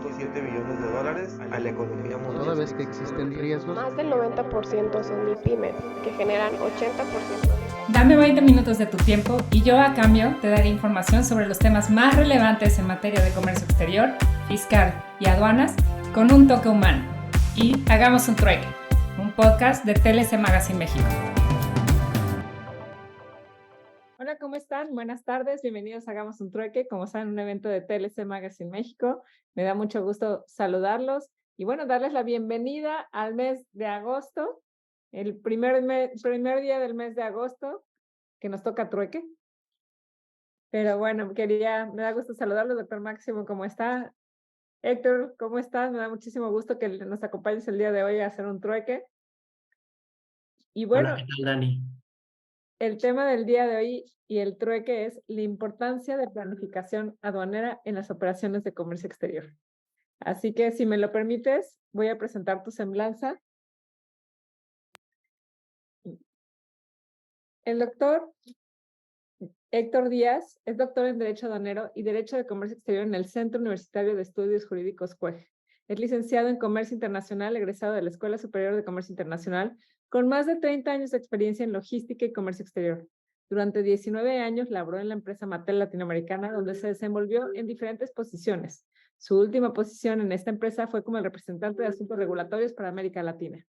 1.7 billones de dólares a la economía mundial. Toda vez que existen riesgos, Más del 90% son MIPYMES, que generan 80%. Dame 20 minutos de tu tiempo y yo a cambio te daré información sobre los temas más relevantes en materia de comercio exterior, fiscal y aduanas con un toque humano. Y hagamos un trueque, un podcast de TLC Magazine México. Hola, ¿cómo están? Buenas tardes, bienvenidos a Hagamos un Trueque, como saben, un evento de TLC Magazine México. Me da mucho gusto saludarlos y bueno, darles la bienvenida al mes de agosto, el primer día del mes de agosto, que nos toca trueque. Pero bueno, me da gusto saludarlos, doctor Máximo, ¿cómo está? Héctor, ¿cómo estás? Me da muchísimo gusto que nos acompañes el día de hoy a hacer un trueque. Y bueno, hola, ¿qué tal, Dani? El tema del día de hoy y el trueque es la importancia de planificación aduanera en las operaciones de comercio exterior. Así que, si me lo permites, voy a presentar tu semblanza. El doctor Héctor Díaz es doctor en Derecho Aduanero y Derecho de Comercio Exterior en el Centro Universitario de Estudios Jurídicos CUEG. Es licenciado en Comercio Internacional, egresado de la Escuela Superior de Comercio Internacional, con más de 30 años de experiencia en logística y comercio exterior. Durante 19 años laboró en la empresa Mattel Latinoamericana, donde se desenvolvió en diferentes posiciones. Su última posición en esta empresa fue como el representante de asuntos regulatorios para América Latina.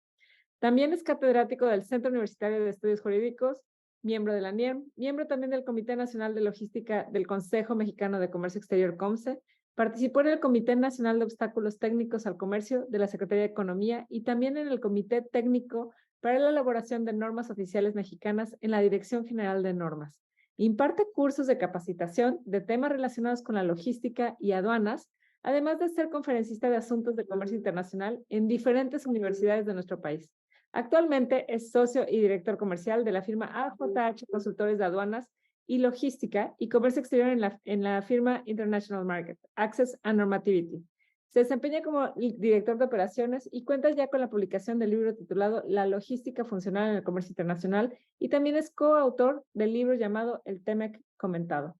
También es catedrático del Centro Universitario de Estudios Jurídicos, miembro de la NIEM, miembro también del Comité Nacional de Logística del Consejo Mexicano de Comercio Exterior, COMCE. Participó en el Comité Nacional de Obstáculos Técnicos al Comercio de la Secretaría de Economía y también en el Comité Técnico para la elaboración de normas oficiales mexicanas en la Dirección General de Normas. Imparte cursos de capacitación de temas relacionados con la logística y aduanas, además de ser conferencista de asuntos de comercio internacional en diferentes universidades de nuestro país. Actualmente es socio y director comercial de la firma AJH Consultores de Aduanas y Logística y Comercio Exterior en la firma International Market, Access and Normativity. Se desempeña como director de operaciones y cuenta ya con la publicación del libro titulado La logística funcional en el comercio internacional y también es coautor del libro llamado El TEMEC comentado.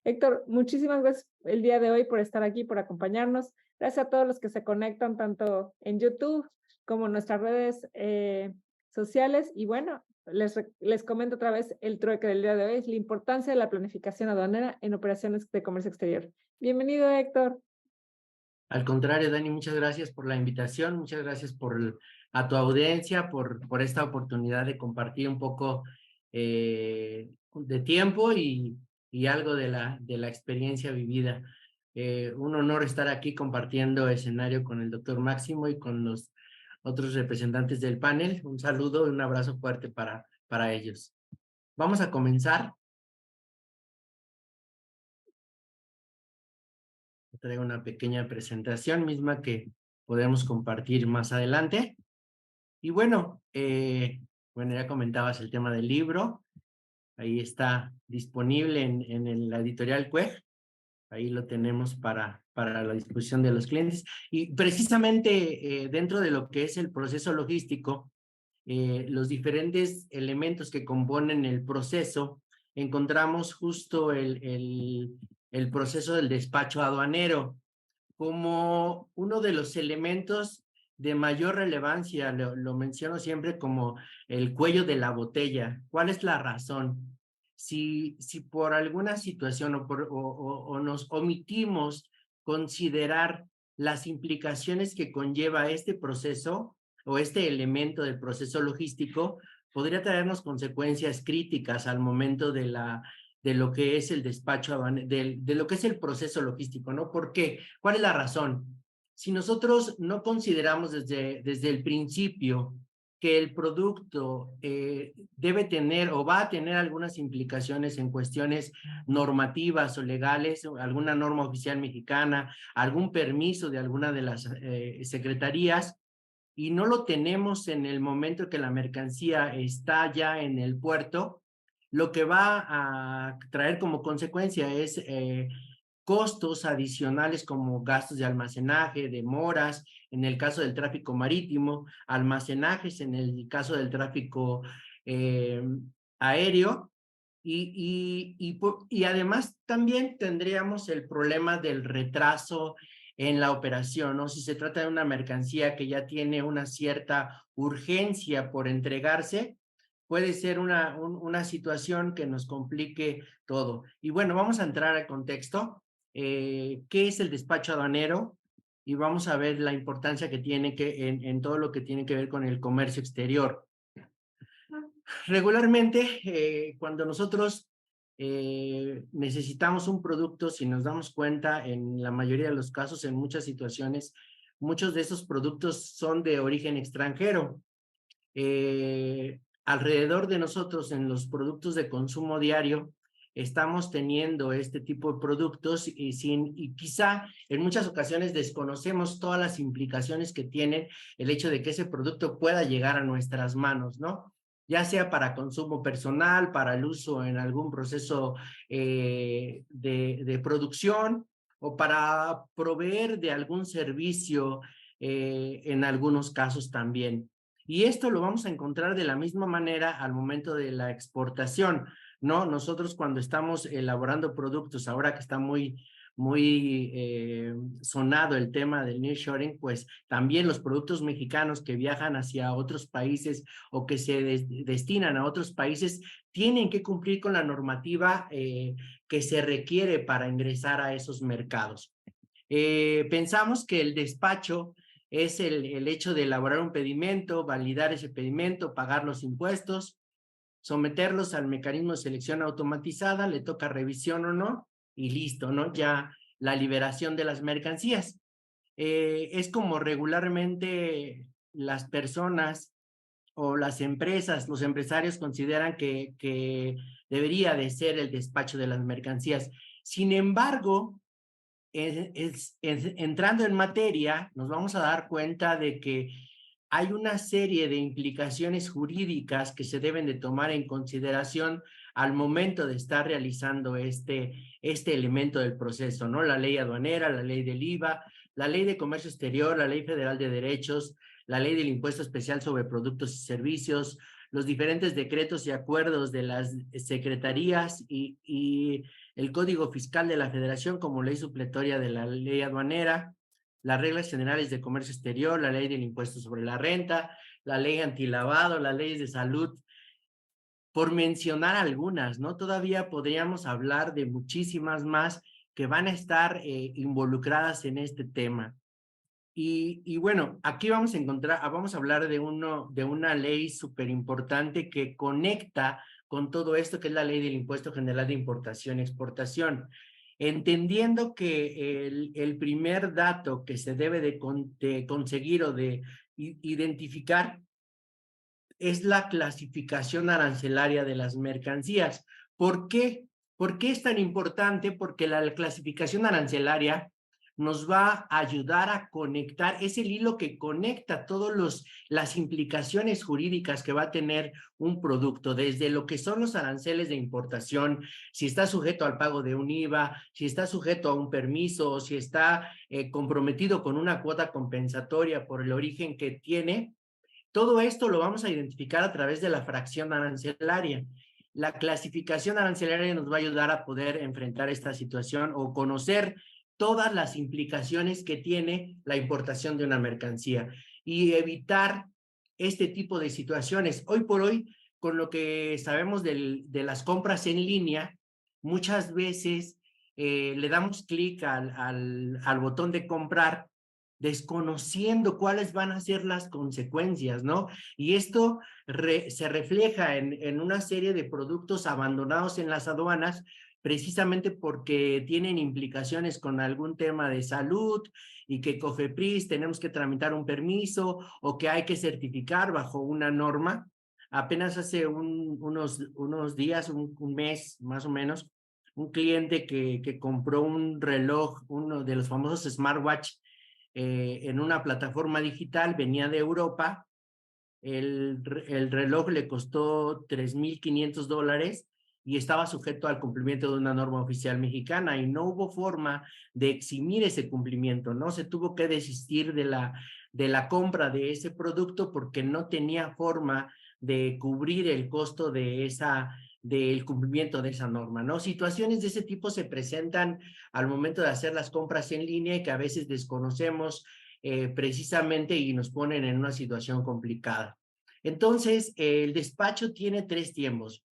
Héctor, muchísimas gracias el día de hoy por estar aquí, por acompañarnos. Gracias a todos los que se conectan tanto en YouTube como en nuestras redes sociales. Y bueno, les comento otra vez el trueque del día de hoy, es la importancia de la planificación aduanera en operaciones de comercio exterior. Bienvenido, Héctor. Al contrario, Dani, muchas gracias por la invitación, muchas gracias a tu audiencia por esta oportunidad de compartir un poco de tiempo y algo de la experiencia vivida. Un honor estar aquí compartiendo escenario con el doctor Máximo y con los otros representantes del panel. Un saludo y un abrazo fuerte para ellos. Vamos a comenzar. Traigo una pequeña presentación misma que podemos compartir más adelante. Y bueno, ya comentabas el tema del libro. Ahí está disponible en la editorial CUEG. Ahí lo tenemos para la disposición de los clientes. Y precisamente dentro de lo que es el proceso logístico, los diferentes elementos que componen el proceso, encontramos justo el proceso del despacho aduanero como uno de los elementos de mayor relevancia. Lo menciono siempre como el cuello de la botella. ¿Cuál es la razón? Si por alguna situación o nos omitimos considerar las implicaciones que conlleva este proceso o este elemento del proceso logístico, podría traernos consecuencias críticas al momento de lo que es el despacho, de lo que es el proceso logístico, ¿no? ¿Por qué? ¿Cuál es la razón? Si nosotros no consideramos desde el principio que el producto debe tener o va a tener algunas implicaciones en cuestiones normativas o legales, alguna norma oficial mexicana, algún permiso de alguna de las secretarías, y no lo tenemos en el momento que la mercancía está ya en el puerto, lo que va a traer como consecuencia es costos adicionales como gastos de almacenaje, demoras, en el caso del tráfico marítimo, almacenajes en el caso del tráfico aéreo, y además también tendríamos el problema del retraso en la operación, ¿no? Si se trata de una mercancía que ya tiene una cierta urgencia por entregarse, puede ser una situación que nos complique todo. Y bueno, vamos a entrar al contexto. ¿Qué es el despacho aduanero? Y vamos a ver la importancia que tiene en todo lo que tiene que ver con el comercio exterior. Regularmente, cuando nosotros necesitamos un producto, si nos damos cuenta, en la mayoría de los casos, en muchas situaciones, muchos de esos productos son de origen extranjero. Alrededor de nosotros, en los productos de consumo diario, estamos teniendo este tipo de productos y quizá en muchas ocasiones desconocemos todas las implicaciones que tiene el hecho de que ese producto pueda llegar a nuestras manos, ¿no? Ya sea para consumo personal, para el uso en algún proceso de producción o para proveer de algún servicio en algunos casos también. Y esto lo vamos a encontrar de la misma manera al momento de la exportación, ¿no? Nosotros cuando estamos elaborando productos, ahora que está muy sonado el tema del nearshoring, pues también los productos mexicanos que viajan hacia otros países o que se destinan a otros países tienen que cumplir con la normativa que se requiere para ingresar a esos mercados. Pensamos que el despacho es el hecho de elaborar un pedimento, validar ese pedimento, pagar los impuestos, someterlos al mecanismo de selección automatizada, le toca revisión o no, y listo, ¿no? Ya la liberación de las mercancías. Es como regularmente las personas o las empresas, los empresarios consideran que debería de ser el despacho de las mercancías. Sin embargo, entrando en materia, nos vamos a dar cuenta de que hay una serie de implicaciones jurídicas que se deben de tomar en consideración al momento de estar realizando este elemento del proceso, ¿no? La ley aduanera, la ley del IVA, la ley de comercio exterior, la ley federal de derechos, la ley del impuesto especial sobre productos y servicios, los diferentes decretos y acuerdos de las secretarías y el Código Fiscal de la Federación como ley supletoria de la ley aduanera, las reglas generales de comercio exterior, la ley del impuesto sobre la renta, la ley antilavado, las leyes de salud, por mencionar algunas, ¿no? Todavía podríamos hablar de muchísimas más que van a estar involucradas en este tema. Y bueno, aquí vamos a hablar de una ley súper importante que conecta con todo esto, que es la ley del impuesto general de importación y exportación. Entendiendo que el primer dato que se debe de conseguir o de identificar es la clasificación arancelaria de las mercancías. ¿Por qué? ¿Por qué es tan importante? Porque la clasificación arancelaria nos va a ayudar a conectar, es el hilo que conecta todas las implicaciones jurídicas que va a tener un producto, desde lo que son los aranceles de importación, si está sujeto al pago de un IVA, si está sujeto a un permiso, o si está comprometido con una cuota compensatoria por el origen que tiene. Todo esto lo vamos a identificar a través de la fracción arancelaria. La clasificación arancelaria nos va a ayudar a poder enfrentar esta situación o conocer todas las implicaciones que tiene la importación de una mercancía y evitar este tipo de situaciones. Hoy por hoy, con lo que sabemos de las compras en línea, muchas veces le damos clic al botón de comprar desconociendo cuáles van a ser las consecuencias, ¿no? Y esto se refleja en una serie de productos abandonados en las aduanas, precisamente porque tienen implicaciones con algún tema de salud y que COFEPRIS tenemos que tramitar un permiso o que hay que certificar bajo una norma. Apenas hace unos días, un mes más o menos, un cliente que compró un reloj, uno de los famosos smartwatch, en una plataforma digital, venía de Europa, el reloj le costó $3,500 y estaba sujeto al cumplimiento de una norma oficial mexicana y no hubo forma de eximir ese cumplimiento, ¿no? Se tuvo que desistir de la compra de ese producto porque no tenía forma de cubrir el costo de esa del cumplimiento de esa norma, ¿no? Situaciones de ese tipo se presentan al momento de hacer las compras en línea y que a veces desconocemos precisamente y nos ponen en una situación complicada. Entonces, el despacho tiene 3 tiempos.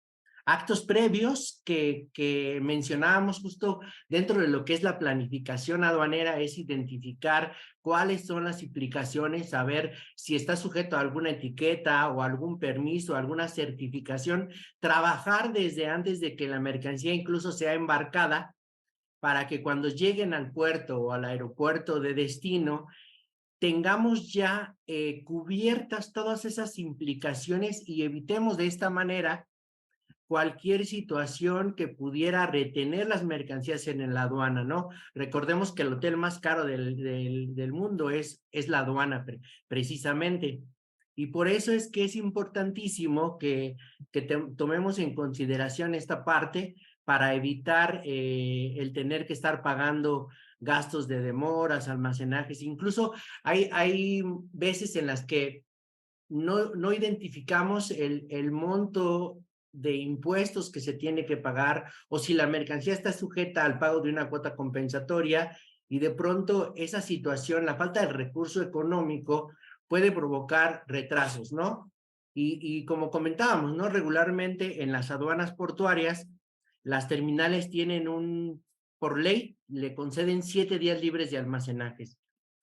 Actos previos que mencionábamos justo dentro de lo que es la planificación aduanera, es identificar cuáles son las implicaciones, saber si está sujeto a alguna etiqueta o algún permiso, alguna certificación, trabajar desde antes de que la mercancía incluso sea embarcada para que cuando lleguen al puerto o al aeropuerto de destino, tengamos ya cubiertas todas esas implicaciones y evitemos de esta manera cualquier situación que pudiera retener las mercancías en la aduana, ¿no? Recordemos que el hotel más caro del mundo es la aduana, precisamente. Y por eso es que es importantísimo que tomemos en consideración esta parte para evitar el tener que estar pagando gastos de demoras, almacenajes. Incluso hay veces en las que no identificamos el monto de impuestos que se tiene que pagar o si la mercancía está sujeta al pago de una cuota compensatoria y de pronto esa situación, la falta de recurso económico puede provocar retrasos, ¿no? Y como comentábamos, ¿no? Regularmente en las aduanas portuarias, las terminales tienen por ley, le conceden 7 días libres de almacenajes.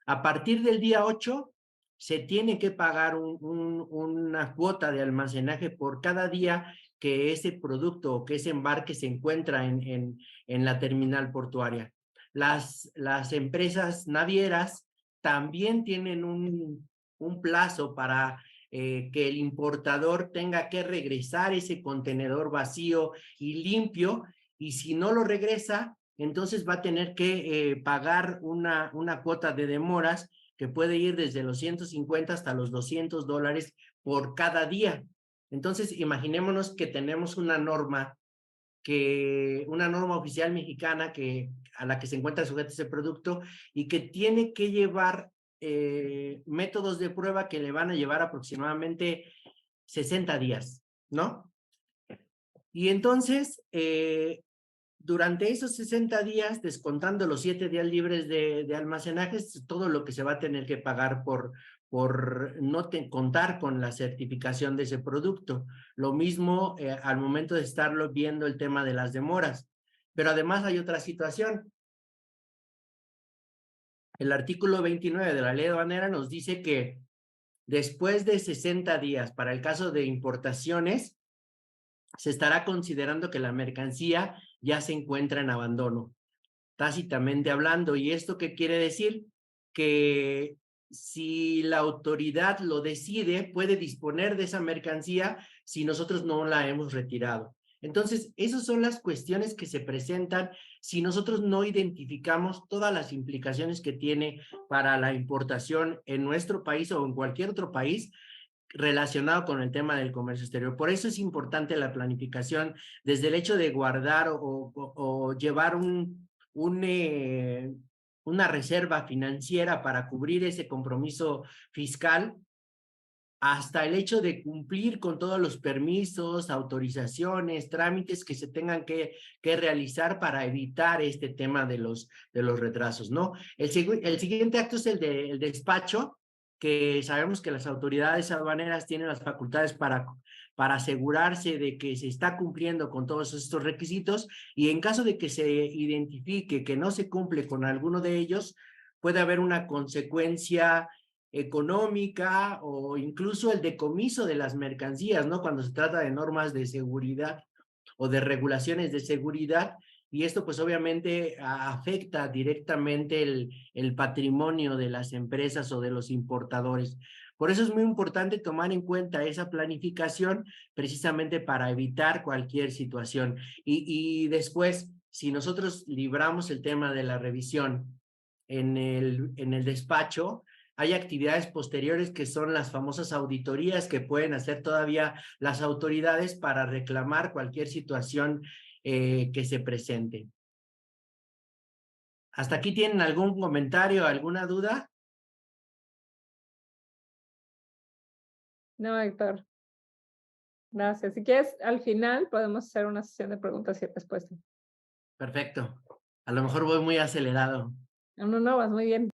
A partir del día 8, se tiene que pagar una cuota de almacenaje por cada día que ese producto o que ese embarque se encuentra en la terminal portuaria. Las empresas navieras también tienen un plazo para que el importador tenga que regresar ese contenedor vacío y limpio, y si no lo regresa, entonces va a tener que pagar una cuota de demoras que puede ir desde los 150 hasta los $200 por cada día. Entonces, imaginémonos que tenemos una norma oficial mexicana a la que se encuentra sujeto ese producto y que tiene que llevar métodos de prueba que le van a llevar aproximadamente 60 días, ¿no? Y entonces, durante esos 60 días, descontando los 7 días libres de almacenaje, es todo lo que se va a tener que pagar por no contar con la certificación de ese producto. Lo mismo al momento de estarlo viendo el tema de las demoras. Pero además hay otra situación. El artículo 29 de la ley aduanera nos dice que después de 60 días, para el caso de importaciones, se estará considerando que la mercancía ya se encuentra en abandono, tácitamente hablando. ¿Y esto qué quiere decir? Que si la autoridad lo decide, puede disponer de esa mercancía si nosotros no la hemos retirado. Entonces, esas son las cuestiones que se presentan si nosotros no identificamos todas las implicaciones que tiene para la importación en nuestro país o en cualquier otro país relacionado con el tema del comercio exterior. Por eso es importante la planificación, desde el hecho de guardar o llevar una reserva financiera para cubrir ese compromiso fiscal, hasta el hecho de cumplir con todos los permisos, autorizaciones, trámites que se tengan que realizar para evitar este tema de los retrasos, ¿no? El siguiente acto es el del despacho, que sabemos que las autoridades aduaneras tienen las facultades para asegurarse de que se está cumpliendo con todos estos requisitos, y en caso de que se identifique que no se cumple con alguno de ellos, puede haber una consecuencia económica o incluso el decomiso de las mercancías, ¿no? Cuando se trata de normas de seguridad o de regulaciones de seguridad, y esto pues obviamente afecta directamente el patrimonio de las empresas o de los importadores. Por eso es muy importante tomar en cuenta esa planificación precisamente para evitar cualquier situación. Y después, si nosotros libramos el tema de la revisión en el despacho, hay actividades posteriores que son las famosas auditorías que pueden hacer todavía las autoridades para reclamar cualquier situación que se presente. ¿Hasta aquí tienen algún comentario, alguna duda? No, Héctor. Gracias. Si quieres, al final podemos hacer una sesión de preguntas y respuestas. Perfecto. A lo mejor voy muy acelerado. No, no, vas muy bien.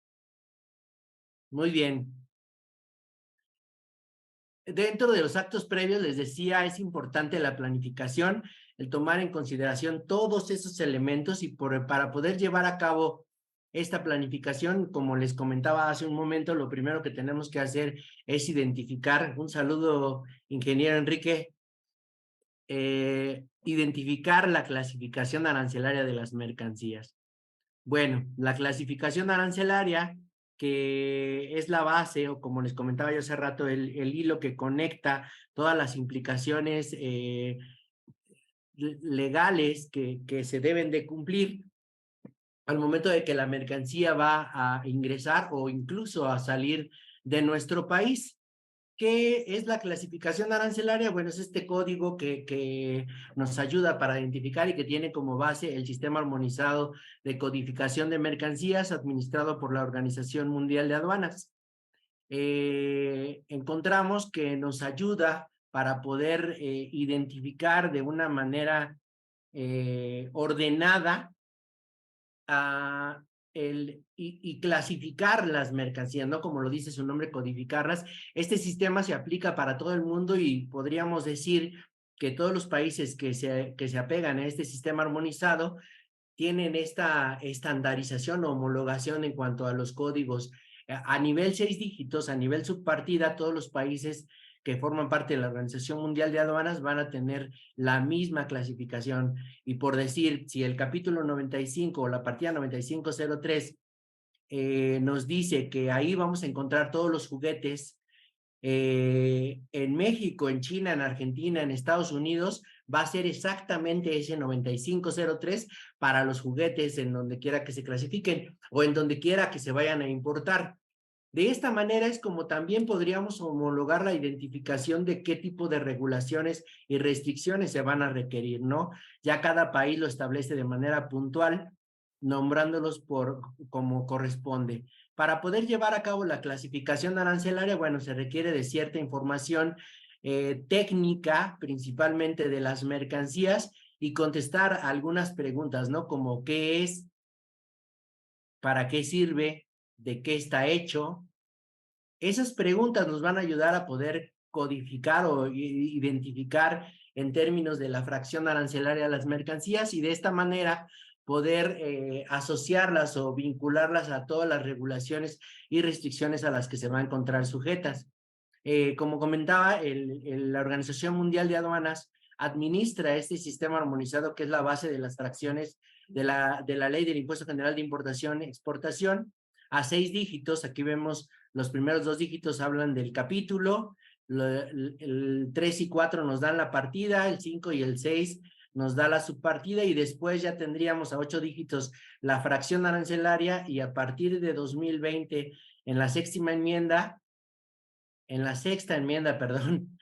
Muy bien. Dentro de los actos previos, les decía, es importante la planificación, el tomar en consideración todos esos elementos y para poder llevar a cabo esta planificación, como les comentaba hace un momento, lo primero que tenemos que hacer es identificar, un saludo, ingeniero Enrique, identificar la clasificación arancelaria de las mercancías. Bueno, la clasificación arancelaria, que es la base, o como les comentaba yo hace rato, el hilo que conecta todas las implicaciones legales que se deben de cumplir al momento de que la mercancía va a ingresar o incluso a salir de nuestro país. ¿Qué es la clasificación arancelaria? Bueno, es este código que nos ayuda para identificar y que tiene como base el sistema armonizado de codificación de mercancías administrado por la Organización Mundial de Aduanas. Encontramos que nos ayuda para poder identificar de una manera ordenada y clasificar las mercancías, ¿no? Como lo dice su nombre, codificarlas. Este sistema se aplica para todo el mundo y podríamos decir que todos los países que se apegan a este sistema armonizado tienen esta estandarización o homologación en cuanto a los códigos. A nivel 6 dígitos, a nivel subpartida, todos los países que forman parte de la Organización Mundial de Aduanas van a tener la misma clasificación. Y por decir, si el capítulo 95 o la partida 9503 nos dice que ahí vamos a encontrar todos los juguetes, en México, en China, en Argentina, en Estados Unidos, va a ser exactamente ese 9503 para los juguetes en donde quiera que se clasifiquen o en donde quiera que se vayan a importar. De esta manera es como también podríamos homologar la identificación de qué tipo de regulaciones y restricciones se van a requerir, ¿no? Ya cada país lo establece de manera puntual, nombrándolos como corresponde. Para poder llevar a cabo la clasificación arancelaria, bueno, se requiere de cierta información técnica, principalmente de las mercancías, y contestar algunas preguntas, ¿no? Como qué es, para qué sirve, de qué está hecho. Esas preguntas nos van a ayudar a poder codificar o identificar en términos de la fracción arancelaria de las mercancías y de esta manera poder asociarlas o vincularlas a todas las regulaciones y restricciones a las que se van a encontrar sujetas. Como comentaba, la Organización Mundial de Aduanas administra este sistema armonizado que es la base de las fracciones de la ley del Impuesto General de Importación y Exportación a 6 dígitos. Aquí vemos los primeros 2 dígitos hablan del capítulo, el 3 y 4 nos dan la partida, el 5 y el 6 nos da la subpartida y después ya tendríamos a 8 dígitos la fracción arancelaria y a partir de 2020 en la sexta enmienda, perdón,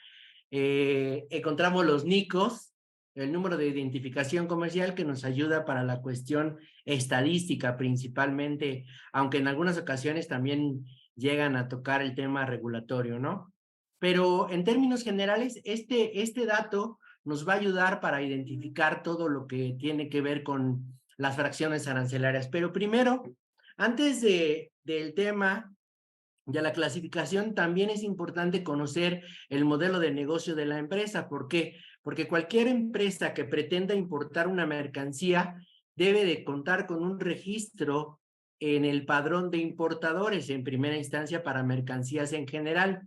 encontramos los NICOs, el número de identificación comercial que nos ayuda para la cuestión estadística principalmente, aunque en algunas ocasiones también llegan a tocar el tema regulatorio, ¿no? Pero en términos generales, este dato nos va a ayudar para identificar todo lo que tiene que ver con las fracciones arancelarias. Pero primero, antes del tema de la clasificación, también es importante conocer el modelo de negocio de la empresa. ¿Por qué? Porque cualquier empresa que pretenda importar una mercancía debe de contar con un registro en el padrón de importadores en primera instancia para mercancías en general.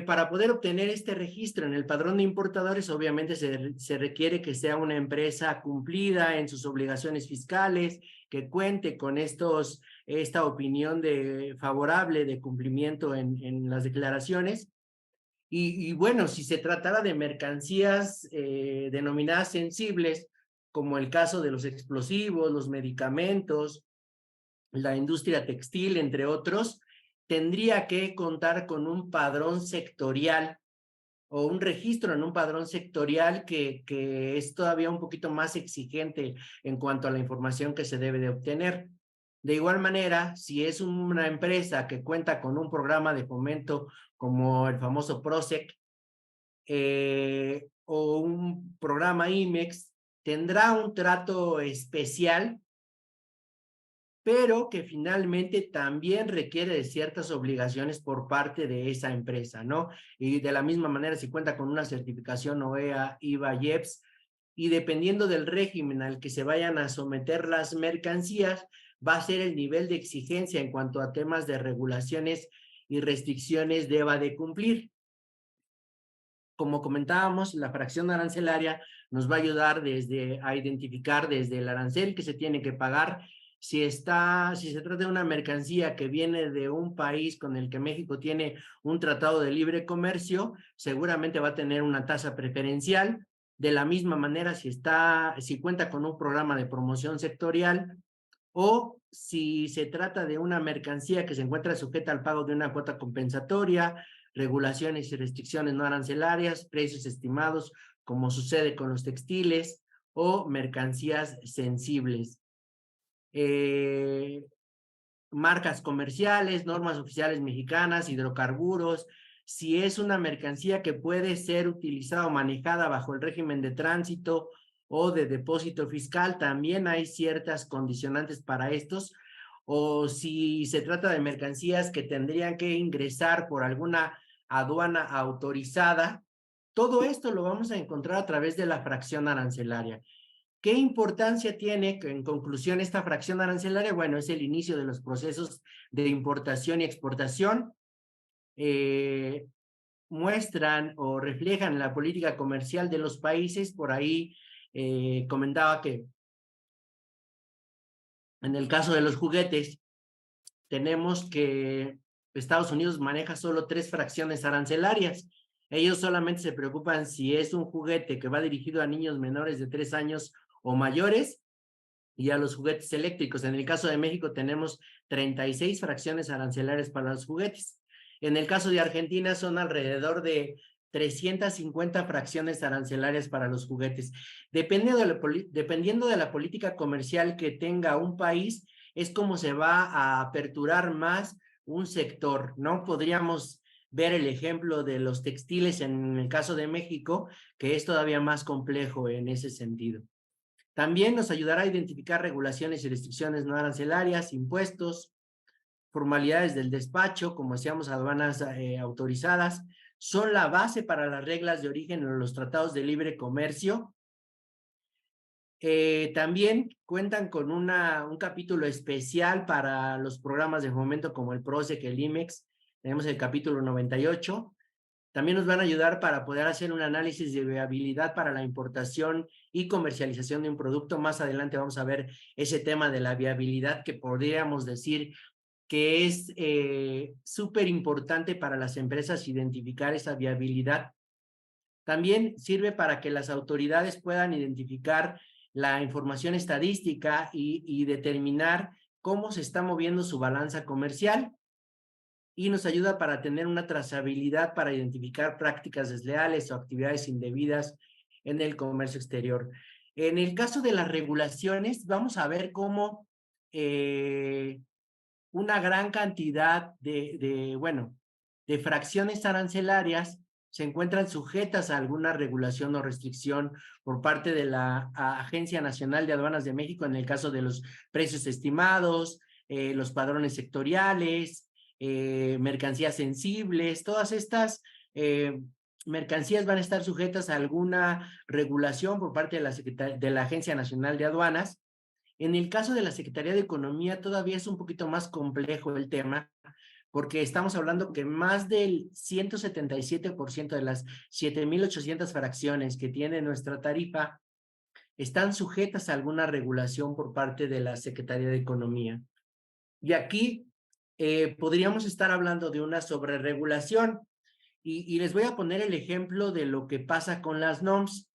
Para poder obtener este registro en el padrón de importadores, obviamente se requiere que sea una empresa cumplida en sus obligaciones fiscales, que cuente con esta opinión favorable de cumplimiento en las declaraciones. Y bueno, si se tratara de mercancías denominadas sensibles, como el caso de los explosivos, los medicamentos, la industria textil, entre otros, tendría que contar con un padrón sectorial o un registro en un padrón sectorial que es todavía un poquito más exigente en cuanto a la información que se debe de obtener. De igual manera, si es una empresa que cuenta con un programa de fomento como el famoso PROSEC, o un programa IMEX tendrá un trato especial, pero que finalmente también requiere de ciertas obligaciones por parte de esa empresa, ¿no? Y de la misma manera, si cuenta con una certificación OEA, IVA, IEPS, y dependiendo del régimen al que se vayan a someter las mercancías, va a ser el nivel de exigencia en cuanto a temas de regulaciones y restricciones deba de cumplir. Como comentábamos, la fracción arancelaria nos va a ayudar a identificar desde el arancel que se tiene que pagar. Si se trata de una mercancía que viene de un país con el que México tiene un tratado de libre comercio, seguramente va a tener una tasa preferencial. De la misma manera, si cuenta con un programa de promoción sectorial, o si se trata de una mercancía que se encuentra sujeta al pago de una cuota compensatoria, regulaciones y restricciones no arancelarias, precios estimados, como sucede con los textiles, o mercancías sensibles. Marcas comerciales, normas oficiales mexicanas, hidrocarburos. Si es una mercancía que puede ser utilizada o manejada bajo el régimen de tránsito o de depósito fiscal, también hay ciertas condicionantes para estos. O si se trata de mercancías que tendrían que ingresar por alguna aduana autorizada, todo esto lo vamos a encontrar a través de la fracción arancelaria. ¿Qué importancia tiene, en conclusión, esta fracción arancelaria? Bueno, es el inicio de los procesos de importación y exportación. Muestran o reflejan la política comercial de los países. Por ahí comentaba que en el caso de los juguetes, tenemos que Estados Unidos maneja solo 3 fracciones arancelarias. Ellos solamente se preocupan si es un juguete que va dirigido a niños menores de 3 años o mayores, y a los juguetes eléctricos. En el caso de México tenemos 36 fracciones arancelarias para los juguetes. En el caso de Argentina son alrededor de 350 fracciones arancelarias para los juguetes. Dependiendo de la política comercial que tenga un país, es como se va a aperturar más un sector, ¿no? Podríamos ver el ejemplo de los textiles en el caso de México, que es todavía más complejo en ese sentido. También nos ayudará a identificar regulaciones y restricciones no arancelarias, impuestos, formalidades del despacho, como decíamos, aduanas autorizadas, son la base para las reglas de origen en los tratados de libre comercio. También cuentan con un capítulo especial para los programas de fomento como el PROSEC, el IMEX. Tenemos el capítulo 98. También nos van a ayudar para poder hacer un análisis de viabilidad para la importación y comercialización de un producto. Más adelante vamos a ver ese tema de la viabilidad, que podríamos decir que es súper importante para las empresas identificar esa viabilidad. También sirve para que las autoridades puedan identificar la información estadística y determinar cómo se está moviendo su balanza comercial. Y nos ayuda para tener una trazabilidad para identificar prácticas desleales o actividades indebidas en el comercio exterior. En el caso de las regulaciones, vamos a ver cómo una gran cantidad de fracciones arancelarias se encuentran sujetas a alguna regulación o restricción por parte de la Agencia Nacional de Aduanas de México, en el caso de los precios estimados, los padrones sectoriales, mercancías sensibles. Todas estas mercancías van a estar sujetas a alguna regulación por parte de la Agencia Nacional de Aduanas. En el caso de la Secretaría de Economía todavía es un poquito más complejo el tema, porque estamos hablando que más del 177% de las 7,800 fracciones que tiene nuestra tarifa están sujetas a alguna regulación por parte de la Secretaría de Economía. Y aquí podríamos estar hablando de una sobreregulación, y les voy a poner el ejemplo de lo que pasa con las NOMS.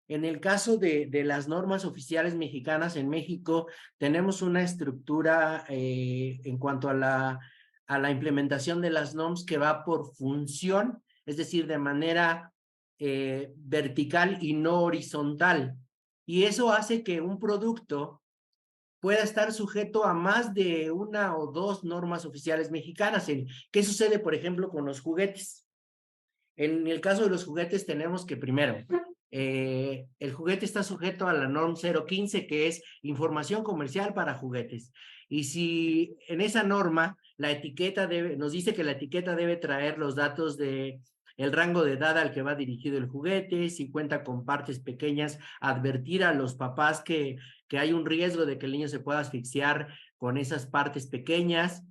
En el caso de las normas oficiales mexicanas, en México tenemos una estructura en cuanto a la implementación de las NOMS que va por función, es decir, de manera vertical y no horizontal. Y eso hace que un producto pueda estar sujeto a más de una o dos normas oficiales mexicanas. ¿Qué sucede, por ejemplo, con los juguetes? En el caso de los juguetes tenemos que primero, el juguete está sujeto a la NORM 015, que es información comercial para juguetes. Y si en esa norma la etiqueta nos dice que la etiqueta debe traer los datos de el rango de edad al que va dirigido el juguete, si cuenta con partes pequeñas, advertir a los papás que hay un riesgo de que el niño se pueda asfixiar con esas partes pequeñas.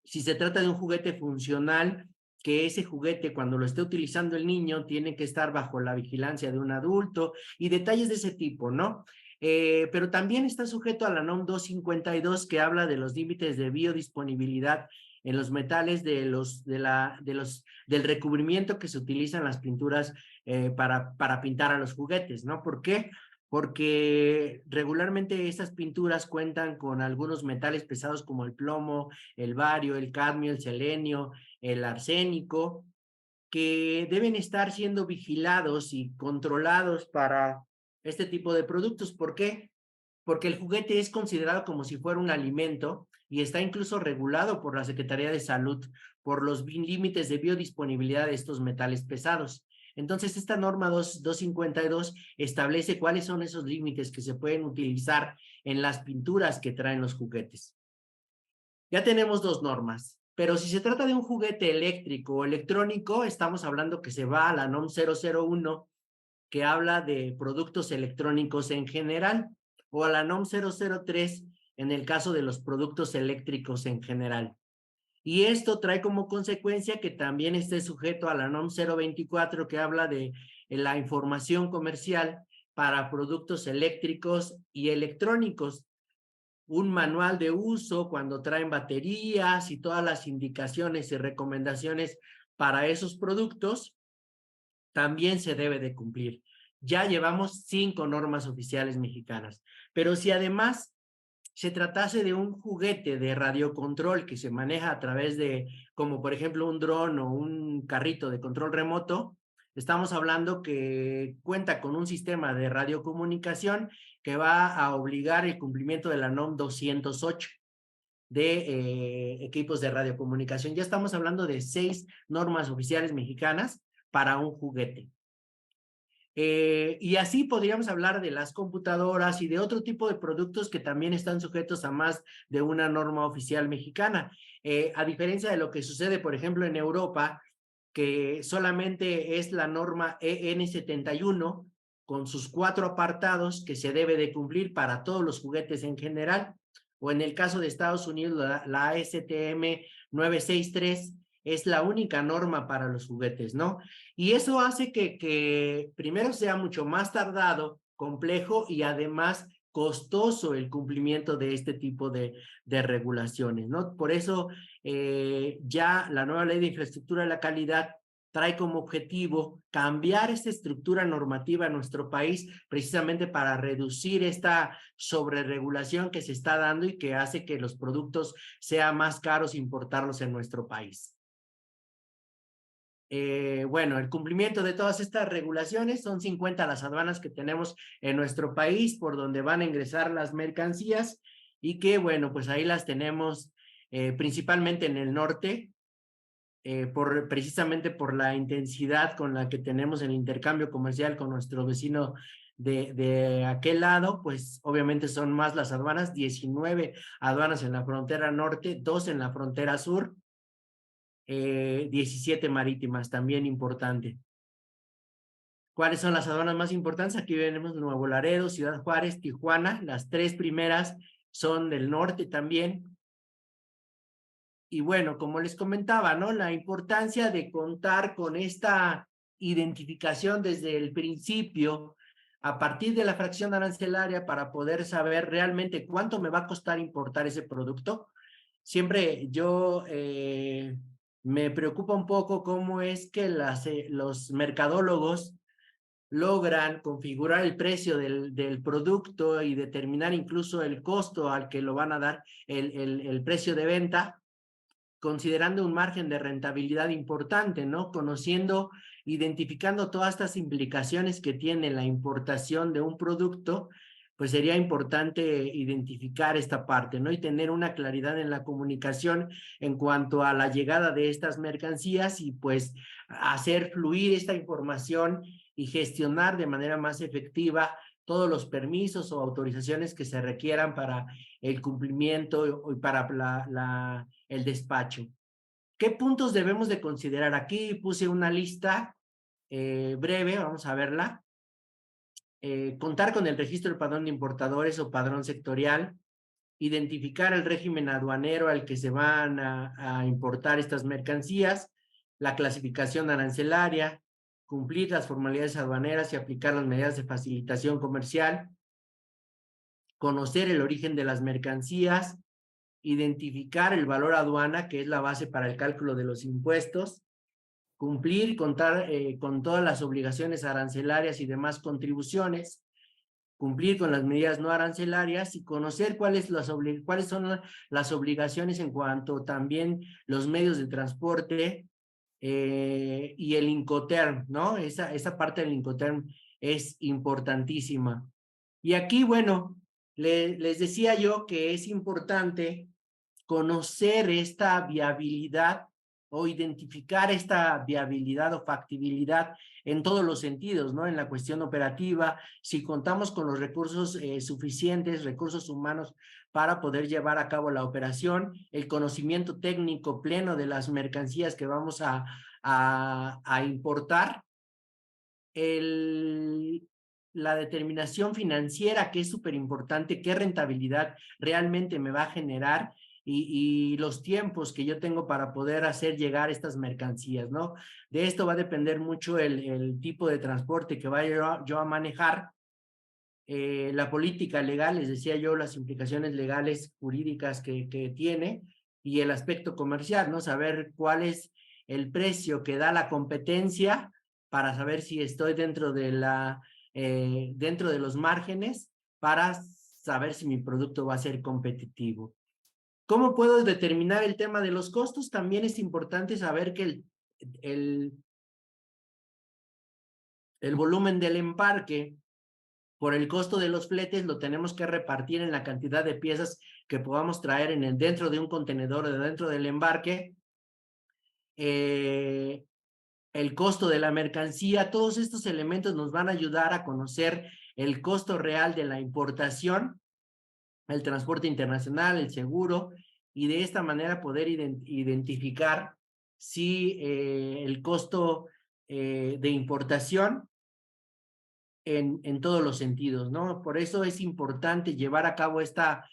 Si se trata de un juguete funcional, que ese juguete cuando lo esté utilizando el niño tiene que estar bajo la vigilancia de un adulto y detalles de ese tipo, ¿no? Pero también está sujeto a la NOM 252 que habla de los límites de biodisponibilidad en los metales del recubrimiento que se utilizan en las pinturas para pintar a los juguetes, ¿no? ¿Por qué? Porque regularmente estas pinturas cuentan con algunos metales pesados como el plomo, el bario, el cadmio, el selenio, el arsénico, que deben estar siendo vigilados y controlados para este tipo de productos. ¿Por qué? Porque el juguete es considerado como si fuera un alimento y está incluso regulado por la Secretaría de Salud por los límites de biodisponibilidad de estos metales pesados. Entonces, esta norma 252 establece cuáles son esos límites que se pueden utilizar en las pinturas que traen los juguetes. Ya tenemos dos normas, pero si se trata de un juguete eléctrico o electrónico, estamos hablando que se va a la NOM 001, que habla de productos electrónicos en general, o a la NOM 003 en el caso de los productos eléctricos en general. Y esto trae como consecuencia que también esté sujeto a la NOM 024 que habla de la información comercial para productos eléctricos y electrónicos. Un manual de uso cuando traen baterías y todas las indicaciones y recomendaciones para esos productos también se debe de cumplir. Ya llevamos 5 normas oficiales mexicanas, pero si además se tratase de un juguete de radiocontrol que se maneja a través de, como por ejemplo un dron o un carrito de control remoto, estamos hablando que cuenta con un sistema de radiocomunicación que va a obligar el cumplimiento de la NOM 208 de equipos de radiocomunicación. Ya estamos hablando de 6 normas oficiales mexicanas para un juguete. Y así podríamos hablar de las computadoras y de otro tipo de productos que también están sujetos a más de una norma oficial mexicana. A diferencia de lo que sucede, por ejemplo, en Europa, que solamente es la norma EN 71 con sus 4 apartados que se debe de cumplir para todos los juguetes en general, o en el caso de Estados Unidos, la ASTM 963 es la única norma para los juguetes, ¿no? Y eso hace que primero sea mucho más tardado, complejo y además costoso el cumplimiento de este tipo de regulaciones, ¿no? Por eso ya la nueva ley de infraestructura de la calidad trae como objetivo cambiar esta estructura normativa en nuestro país precisamente para reducir esta sobreregulación que se está dando y que hace que los productos sea más caros importarlos en nuestro país. Bueno, el cumplimiento de todas estas regulaciones, son 50 las aduanas que tenemos en nuestro país por donde van a ingresar las mercancías y que, bueno, pues ahí las tenemos principalmente en el norte, precisamente por la intensidad con la que tenemos el intercambio comercial con nuestro vecino de aquel lado, pues obviamente son más las aduanas, 19 aduanas en la frontera norte, 2 en la frontera sur, 17 marítimas, también importante. ¿Cuáles son las aduanas más importantes? Aquí tenemos Nuevo Laredo, Ciudad Juárez, Tijuana. Las 3 primeras son del norte también. Y bueno, como les comentaba, ¿no? La importancia de contar con esta identificación desde el principio, a partir de la fracción arancelaria, para poder saber realmente cuánto me va a costar importar ese producto. Siempre yo me preocupa un poco cómo es que los mercadólogos logran configurar el precio del producto y determinar incluso el costo al que lo van a dar, el precio de venta, considerando un margen de rentabilidad importante, ¿no? Conociendo, identificando todas estas implicaciones que tiene la importación de un producto pues sería importante identificar esta parte, ¿no? Y tener una claridad en la comunicación en cuanto a la llegada de estas mercancías y pues hacer fluir esta información y gestionar de manera más efectiva todos los permisos o autorizaciones que se requieran para el cumplimiento y para el despacho. ¿Qué puntos debemos de considerar? Aquí puse una lista breve, vamos a verla. Contar con el registro del padrón de importadores o padrón sectorial, identificar el régimen aduanero al que se van a importar estas mercancías, la clasificación arancelaria, cumplir las formalidades aduaneras y aplicar las medidas de facilitación comercial, conocer el origen de las mercancías, identificar el valor aduana, que es la base para el cálculo de los impuestos, cumplir con todas las obligaciones arancelarias y demás contribuciones, cumplir con las medidas no arancelarias y conocer cuáles son las obligaciones en cuanto también los medios de transporte y el Incoterm, ¿no? Esa parte del Incoterm es importantísima. Y aquí, bueno, les decía yo que es importante conocer esta viabilidad o identificar esta viabilidad o factibilidad en todos los sentidos, ¿no? En la cuestión operativa, si contamos con los recursos suficientes, recursos humanos para poder llevar a cabo la operación, el conocimiento técnico pleno de las mercancías que vamos a importar, la determinación financiera, que es súper importante, qué rentabilidad realmente me va a generar, y los tiempos que yo tengo para poder hacer llegar estas mercancías, ¿no? De esto va a depender mucho el tipo de transporte que vaya yo a manejar, la política legal, les decía yo, las implicaciones legales, jurídicas que tiene, y el aspecto comercial, ¿no? Saber cuál es el precio que da la competencia para saber si estoy dentro de los márgenes, para saber si mi producto va a ser competitivo. ¿Cómo puedo determinar el tema de los costos? También es importante saber que el volumen del embarque por el costo de los fletes lo tenemos que repartir en la cantidad de piezas que podamos traer dentro de un contenedor o dentro del embarque. El costo de la mercancía, todos estos elementos nos van a ayudar a conocer el costo real de la importación, el transporte internacional, el seguro, y de esta manera poder identificar si el costo de importación en todos los sentidos, ¿no? Por eso es importante llevar a cabo esta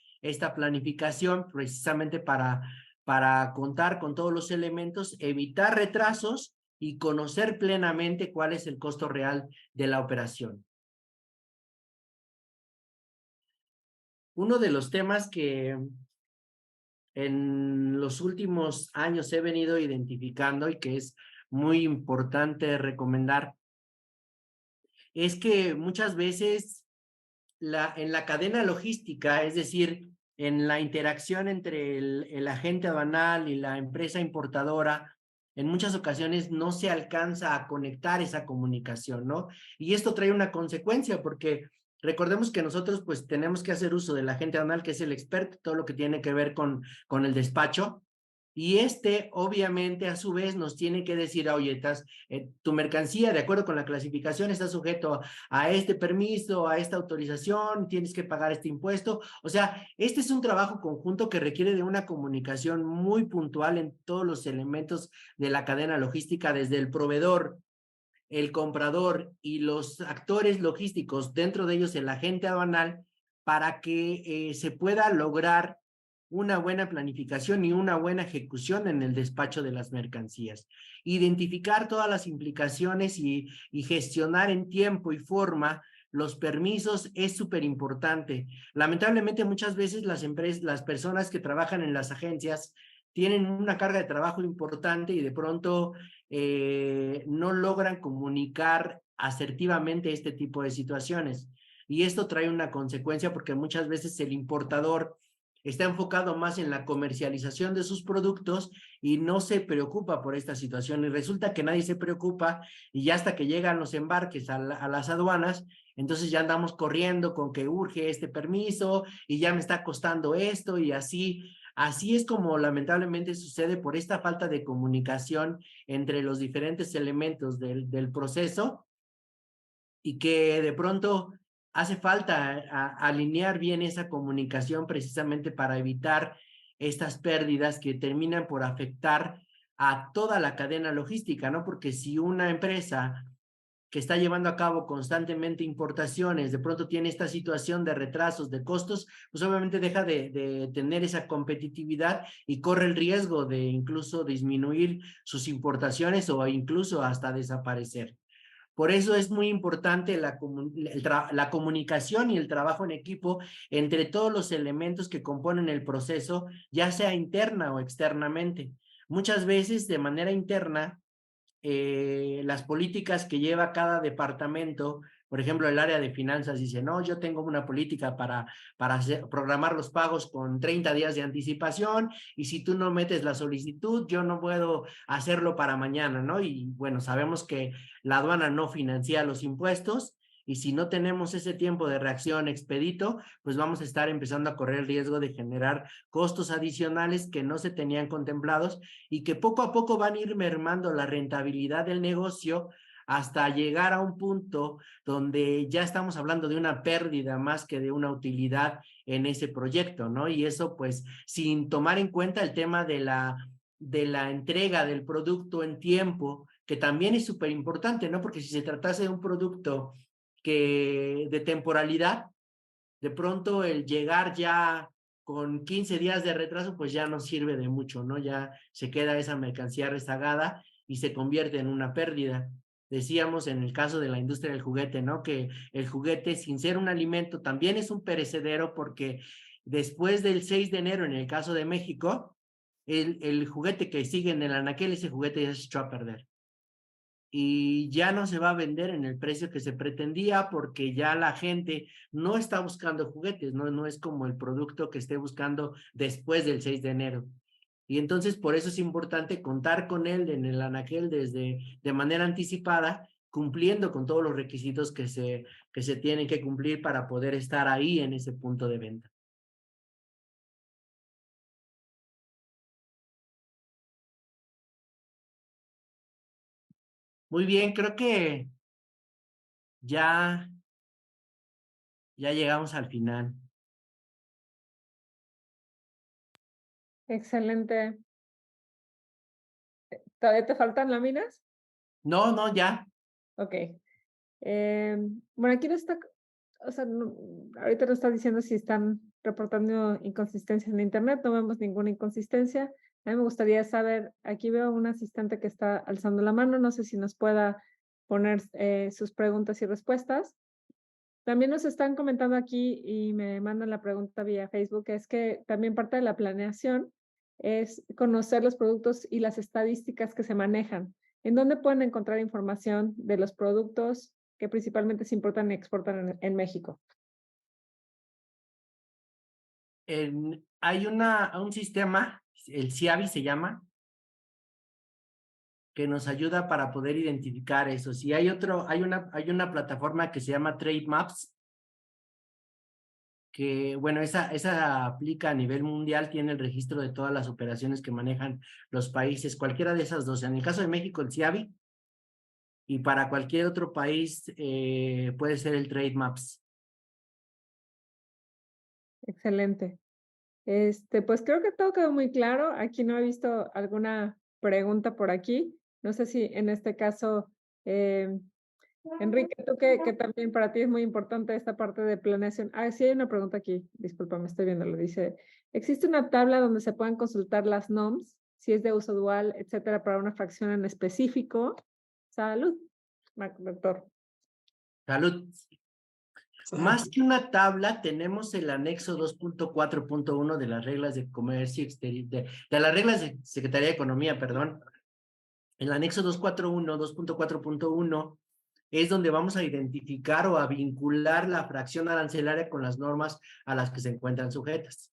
planificación, precisamente para contar con todos los elementos, evitar retrasos y conocer plenamente cuál es el costo real de la operación. Uno de los temas que en los últimos años he venido identificando y que es muy importante recomendar es que muchas veces en la cadena logística, es decir, en la interacción entre el agente aduanal y la empresa importadora, en muchas ocasiones no se alcanza a conectar esa comunicación, ¿no? Y esto trae una consecuencia, porque recordemos que nosotros pues tenemos que hacer uso del agente aduanal, que es el experto, todo lo que tiene que ver con el despacho, y obviamente a su vez nos tiene que decir, oye, tu mercancía de acuerdo con la clasificación está sujeto a este permiso, a esta autorización, tienes que pagar este impuesto. O sea, este es un trabajo conjunto que requiere de una comunicación muy puntual en todos los elementos de la cadena logística, desde el proveedor, el comprador y los actores logísticos, dentro de ellos el agente aduanal, para que se pueda lograr una buena planificación y una buena ejecución en el despacho de las mercancías. Identificar todas las implicaciones y gestionar en tiempo y forma los permisos es súper importante. Lamentablemente muchas veces las personas que trabajan en las agencias tienen una carga de trabajo importante y de pronto no logran comunicar asertivamente este tipo de situaciones. Y esto trae una consecuencia, porque muchas veces el importador está enfocado más en la comercialización de sus productos y no se preocupa por esta situación, y resulta que nadie se preocupa, y ya hasta que llegan los embarques a las aduanas, Entonces ya andamos corriendo con que urge este permiso y ya me está costando esto y así. Así es como lamentablemente sucede por esta falta de comunicación entre los diferentes elementos del proceso, y que de pronto hace falta alinear bien esa comunicación precisamente para evitar estas pérdidas que terminan por afectar a toda la cadena logística, ¿no? Porque si una empresa que está llevando a cabo constantemente importaciones, de pronto tiene esta situación de retrasos, de costos, pues obviamente deja de tener esa competitividad y corre el riesgo de incluso disminuir sus importaciones o incluso hasta desaparecer. Por eso es muy importante la comunicación y el trabajo en equipo entre todos los elementos que componen el proceso, ya sea interna o externamente. Muchas veces de manera interna, las políticas que lleva cada departamento, por ejemplo, el área de finanzas dice, no, yo tengo una política para programar los pagos con 30 días de anticipación, y si tú no metes la solicitud, yo no puedo hacerlo para mañana, ¿no? Y bueno, sabemos que la aduana no financia los impuestos, y si no tenemos ese tiempo de reacción expedito, pues vamos a estar empezando a correr el riesgo de generar costos adicionales que no se tenían contemplados y que poco a poco van a ir mermando la rentabilidad del negocio hasta llegar a un punto donde ya estamos hablando de una pérdida más que de una utilidad en ese proyecto, ¿no? Y eso pues sin tomar en cuenta el tema de la entrega del producto en tiempo, que también es súper importante, ¿no? Porque si se tratase de un producto de temporalidad, de pronto el llegar ya con 15 días de retraso, pues ya no sirve de mucho, ¿no? Ya se queda esa mercancía rezagada y se convierte en una pérdida. Decíamos en el caso de la industria del juguete, ¿no? Que el juguete, sin ser un alimento, también es un perecedero, porque después del 6 de enero, en el caso de México, el juguete que sigue en el anaquel, ese juguete ya se echó a perder. Y ya no se va a vender en el precio que se pretendía, porque ya la gente no está buscando juguetes, no es como el producto que esté buscando después del 6 de enero. Y entonces por eso es importante contar con él en el anaquel de manera anticipada, cumpliendo con todos los requisitos que se tienen que cumplir para poder estar ahí en ese punto de venta. Muy bien, creo que ya llegamos al final. Excelente. ¿Todavía te faltan láminas? No, ya. Ok. Bueno, aquí no está, o sea, ahorita nos está diciendo si están reportando inconsistencias en internet, no vemos ninguna inconsistencia. A mí me gustaría saber, aquí veo un asistente que está alzando la mano, no sé si nos pueda poner sus preguntas y respuestas. También nos están comentando aquí y me mandan la pregunta vía Facebook, es que también parte de la planeación es conocer los productos y las estadísticas que se manejan. ¿En dónde pueden encontrar información de los productos que principalmente se importan y exportan en México? Hay un sistema, el CIABI se llama, que nos ayuda para poder identificar eso. Si hay una plataforma que se llama Trade Maps, que bueno, esa aplica a nivel mundial, tiene el registro de todas las operaciones que manejan los países, cualquiera de esas dos. En el caso de México, el CIABI, y para cualquier otro país puede ser el Trade Maps. Excelente. Pues creo que todo quedó muy claro. Aquí no he visto alguna pregunta por aquí. No sé si en este caso, Enrique, tú que también para ti es muy importante esta parte de planeación. Ah, sí hay una pregunta aquí, disculpa, me estoy viendo, lo dice, ¿existe una tabla donde se puedan consultar las NOMs, si es de uso dual, etcétera, para una fracción en específico? Salud, doctor. Salud. Más que una tabla, tenemos el anexo 2.4.1 de las reglas de comercio exterior, de las reglas de Secretaría de Economía, perdón. El anexo 2.4.1 es donde vamos a identificar o a vincular la fracción arancelaria con las normas a las que se encuentran sujetas.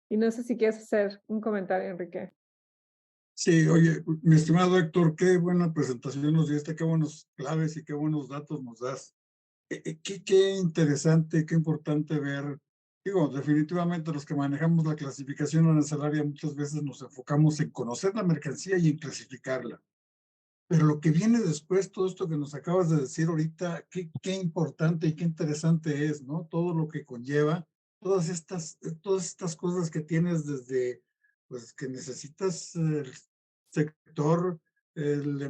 Y no sé si quieres hacer un comentario, Enrique. Sí, oye, mi estimado Héctor, qué buena presentación nos diste, qué buenos claves y qué buenos datos nos das. Qué interesante, qué importante ver. Digo, definitivamente los que manejamos la clasificación arancelaria muchas veces nos enfocamos en conocer la mercancía y en clasificarla. Pero lo que viene después, todo esto que nos acabas de decir ahorita, qué importante y qué interesante es, ¿no? Todo lo que conlleva, todas estas cosas que tienes desde, pues, que necesitas el sector el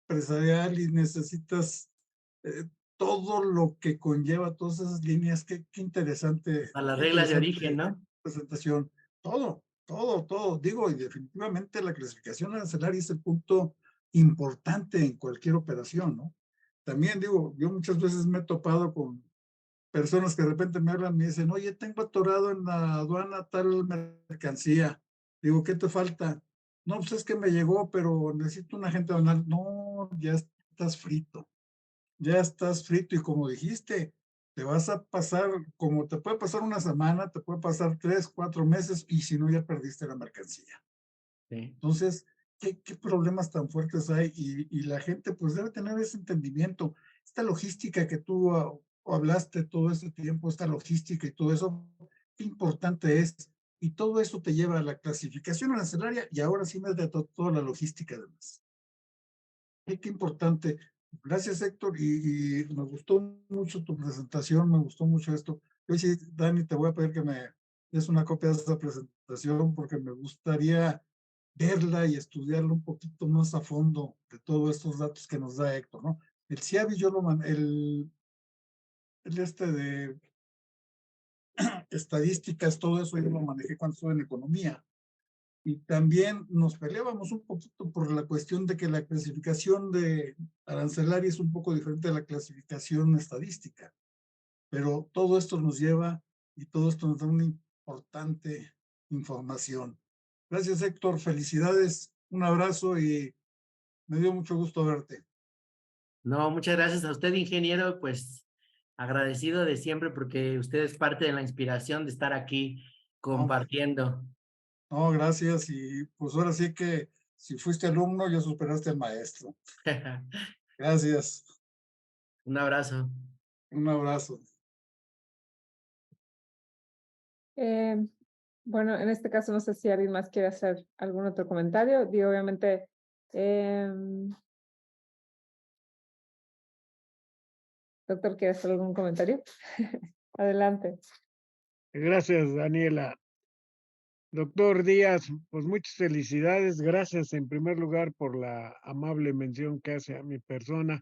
empresarial y necesitas eh, todo lo que conlleva todas esas líneas, qué interesante, A las qué reglas de origen, interesante ¿no? presentación. Todo. Digo, y definitivamente la clasificación arancelaria es el punto importante en cualquier operación, ¿no? También digo, yo muchas veces me he topado con personas que de repente me hablan y me dicen, oye, tengo atorado en la aduana tal mercancía. Digo, ¿qué te falta? No, pues es que me llegó, pero necesito un agente aduanal. No, estás frito, ya estás frito. Y como dijiste, te vas a pasar, como te puede pasar una semana, te puede pasar 3, 4 meses, y si no, ya perdiste la mercancía. Sí. Entonces, ¿qué problemas tan fuertes hay? Y la gente pues debe tener ese entendimiento. Esta logística que tú hablaste todo este tiempo, esta logística y todo eso, qué importante es. Y todo eso te lleva a la clasificación arancelaria y ahora sí me de toda la logística además. Qué importante. Gracias, Héctor, y me gustó mucho tu presentación, me gustó mucho esto. Yo sí, Dani, te voy a pedir que me des una copia de esa presentación porque me gustaría verla y estudiarla un poquito más a fondo de todos estos datos que nos da Héctor, ¿no? El CIABI yo el este de estadísticas, todo eso yo lo manejé cuando estuve en economía. Y también nos peleábamos un poquito por la cuestión de que la clasificación de arancelaria es un poco diferente a la clasificación estadística, pero todo esto nos lleva y todo esto nos da una importante información. Gracias, Héctor, felicidades, un abrazo y me dio mucho gusto verte. No, muchas gracias a usted, ingeniero, pues agradecido de siempre porque usted es parte de la inspiración de estar aquí No, compartiendo. no, gracias, y pues ahora sí que si fuiste alumno ya superaste al maestro. Gracias, Un abrazo. un abrazo. Eh, bueno, en este caso no sé si alguien más quiere hacer algún otro comentario. Digo, obviamente, doctor, ¿quiere hacer algún comentario? Adelante. Gracias, Daniela. Doctor Díaz, pues muchas felicidades. Gracias en primer lugar por la amable mención que hace a mi persona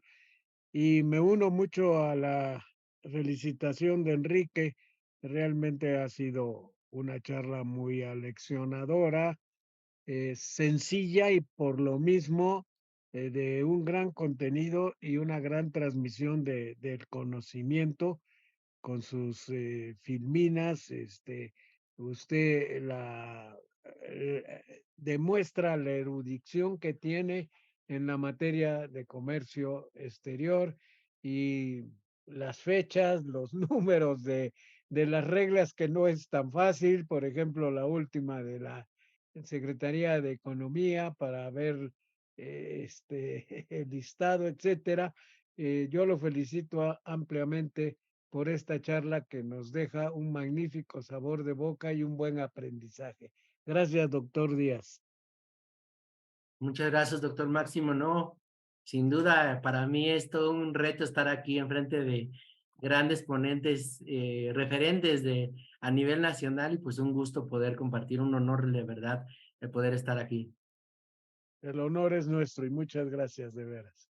y me uno mucho a la felicitación de Enrique. Realmente ha sido una charla muy aleccionadora, sencilla y por lo mismo de un gran contenido y una gran transmisión del conocimiento con sus filminas, usted demuestra la erudición que tiene en la materia de comercio exterior y las fechas, los números de las reglas que no es tan fácil, por ejemplo, la última de la Secretaría de Economía para ver el listado, etcétera. Yo lo felicito ampliamente por esta charla que nos deja un magnífico sabor de boca y un buen aprendizaje. Gracias, doctor Díaz. Muchas gracias, doctor Máximo. No, sin duda, para mí es todo un reto estar aquí enfrente de grandes ponentes, referentes a nivel nacional y pues un gusto poder compartir, un honor de verdad el poder estar aquí. El honor es nuestro y muchas gracias de veras.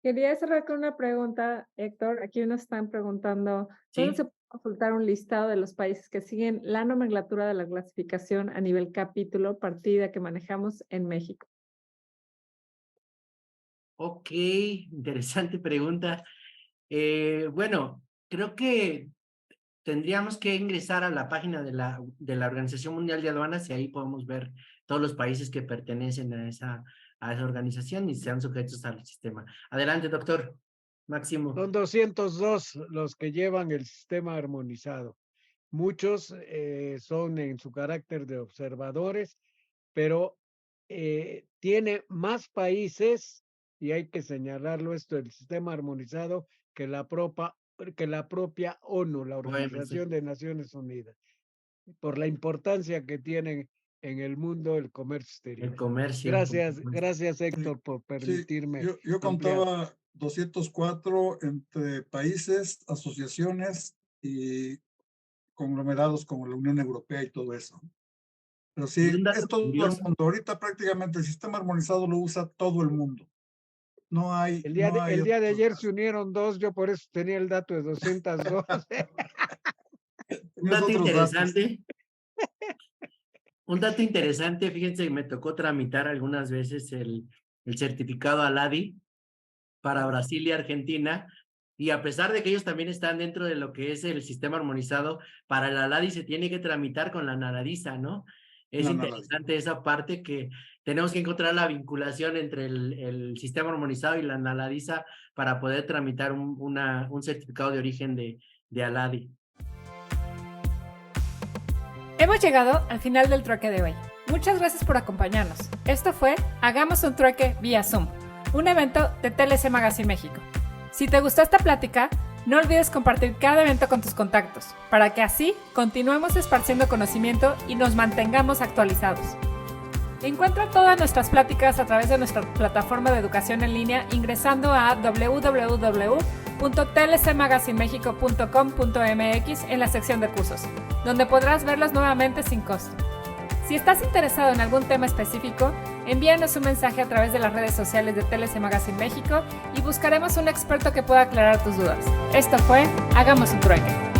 Quería cerrar con una pregunta, Héctor. Aquí nos están preguntando, ¿dónde se ¿Sí? puede consultar un listado de los países que siguen la nomenclatura de la clasificación a nivel capítulo, partida que manejamos en México? Ok, interesante pregunta. Bueno, creo que tendríamos que ingresar a la página de la Organización Mundial de Aduanas y ahí podemos ver todos los países que pertenecen a esa organización y sean sujetos al sistema. Adelante, doctor Máximo. Son 202 los que llevan el sistema armonizado. Muchos son en su carácter de observadores, pero tiene más países, y hay que señalarlo esto, el sistema armonizado, que la propia ONU, la Organización de Naciones Unidas, por la importancia que tiene en el mundo el comercio exterior. El comercio. Gracias Héctor, por permitirme. Sí, yo ampliar. contaba 204 entre países, asociaciones y conglomerados como la Unión Europea y todo eso. Pero Y sí, un dato es todo el curioso. mundo. Ahorita prácticamente el sistema armonizado lo usa todo el mundo. No hay. El día, no hay el día de otros ayer más. se unieron 2, yo por eso tenía el dato de 202. Un Tienes dato otros datos. interesante. Un dato interesante, fíjense que me tocó tramitar algunas veces el certificado ALADI para Brasil y Argentina, y a pesar de que ellos también están dentro de lo que es el sistema armonizado, para el ALADI se tiene que tramitar con la NALADISA, ¿no? Es La interesante esa parte que tenemos que encontrar la vinculación entre el sistema armonizado y la NALADISA para poder tramitar un certificado de origen de ALADI. Hemos llegado al final del trueque de hoy. Muchas gracias por acompañarnos. Esto fue Hagamos un trueque vía Zoom, un evento de TLC Magazine México. Si te gustó esta plática, no olvides compartir cada evento con tus contactos, para que así continuemos esparciendo conocimiento y nos mantengamos actualizados. Encuentra todas nuestras pláticas a través de nuestra plataforma de educación en línea ingresando a www.tlcmagazinemexico.com.mx en la sección de cursos, donde podrás verlas nuevamente sin costo. Si estás interesado en algún tema específico, envíanos un mensaje a través de las redes sociales de TLC Magazine México y buscaremos un experto que pueda aclarar tus dudas. Esto fue Hagamos un trueque.